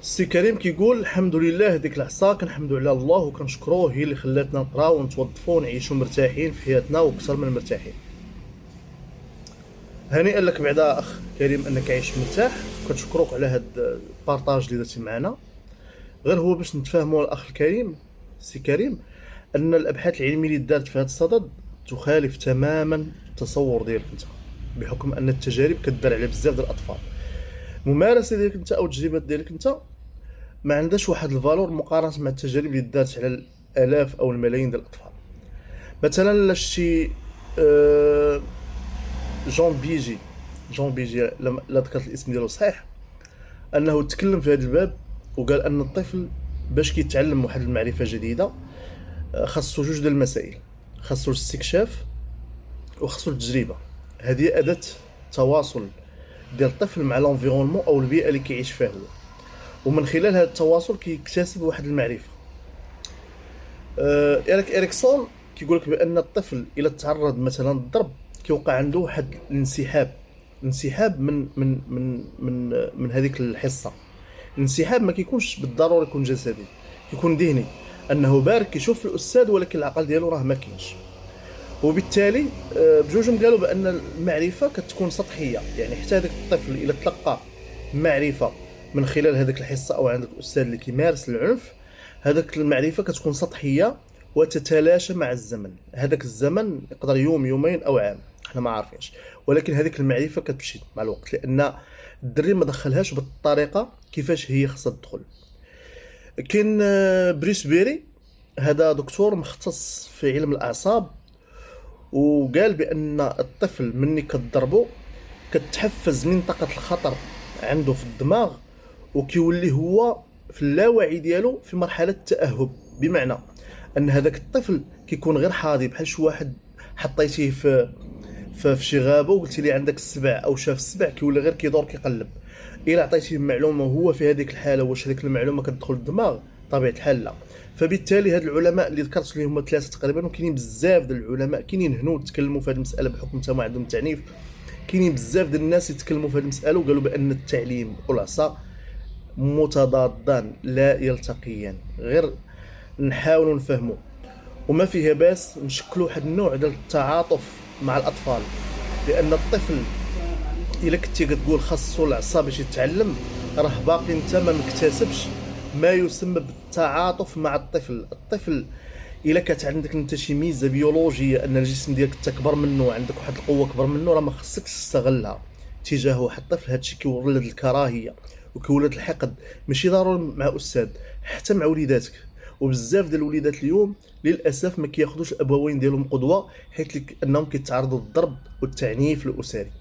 السي كريم كيقول الحمد لله هذيك العصا كنحمدو على الله وكنشكروه، هي اللي خلاتنا نقراو ونتوظفو ونعيشو مرتاحين في حياتنا وكثر من مرتاحين. هنيئا لك بعدا اخ كريم انك عايش مرتاح، كنشكروك على هاد البارطاج اللي درتي معنا. غير هو باش نتفاهموا الاخ الكريم السي كريم ان الابحاث العلميه اللي دارت في هذا الصدد تخالف تماما التصور ديالك انت، بحكم ان التجارب كدار على بزاف ديال الاطفال. الممارسه ديالك انت او التجربات ديالك انت ما عندهاش واحد الفالور مقارنه مع التجارب اللي دارت على الالاف او الملايين ديال الاطفال. مثلا لا شتي آه، جون بيجي لا ذكرت الاسم ديالو صحيح، انه تكلم في هذا الباب وقال ان الطفل باش كيتعلم واحد المعرفه جديده خاصو جوج ديال المسائل: خاصو الاستكشاف وخاصو التجربه. هذه اداه تواصل ديال الطفل مع لونفيرونمون او البيئه اللي كيعيش فيها هو، ومن خلال هذا التواصل كيكتسب واحد المعرفه. اريكسون كيقول لك بان الطفل اذا تعرض مثلا للضرب كيوقع عنده واحد الانسحاب من هذيك الحصه. الانسحاب ما كيكونش بالضروره يكون جسدي، كيكون ذهني، انه بارك كيشوف الاستاذ ولكن العقل ديالو راه ما كاينش. وبالتالي بجوجهم قالوا بان المعرفه كتكون سطحيه، يعني حتى هذاك الطفل اذا تلقى معرفه من خلال هذيك الحصه او عندك الاستاذ اللي كيمارس العنف، هذاك المعرفه كتكون سطحيه وتتلاشى مع الزمن. هذاك الزمن يقدر يوم يومين او عام، احنا ما عارفينش، ولكن هذيك المعرفه كتمشي مع الوقت لان الدري ما دخلهاش بالطريقه كيفاش هي خصها تدخل. كاين بريس بيري، هذا دكتور مختص في علم الاعصاب، وقال بان الطفل مني كتضربو كتحفز منطقه الخطر عنده في الدماغ، وكيولي هو في اللاوعي ديالو في مرحله التاهب. بمعنى ان هذاك الطفل كيكون غير حاضي، بحال شي واحد حطيتيه في شي غابه وقلتي لي عندك السبع او شاف السبع، كيولي غير كيدور كيقلب. الا عطيتيه معلومه وهو في هذيك الحاله، واش هذيك المعلومه كتدخل الدماغ؟ طبيعه الحال لا. فبالتالي هاد العلماء اللي ذكرت لهم هما ثلاثه تقريبا، وكاينين بزاف ديال العلماء كاينين هنا وتكلموا في هذه المساله بحكم حتى ما عندهم تعنيف. كاينين بزاف ديال الناس يتكلموا في هذه المساله وقالوا بان التعليم والعصا متضادان لا يلتقيان، غير نحاولوا نفهموا. وما فيها باس نشكلوا واحد النوع ديال التعاطف مع الاطفال، لان الطفل الا كنتي كتقول خاصو العصا باش يتعلم، راه باقي انت ما مكتسبش ما يسمى بالتعاطف مع الطفل. الطفل الا كانت عندك انت شي ميزه بيولوجيه ان الجسم ديالك تكبر منه، عندك واحد القوه كبر منه، راه ما خصكش تستغلها تجاه واحد الطفل. هادشي كيولد الكراهيه وكيولد الحقد، ماشي ضروري مع استاذ، حتى مع وليداتك. وبزاف ديال الوليدات اليوم للاسف ما كياخذوش الابوين ديالهم قدوه، حيث انهم كيتعرضوا للضرب والتعنيف الاسري.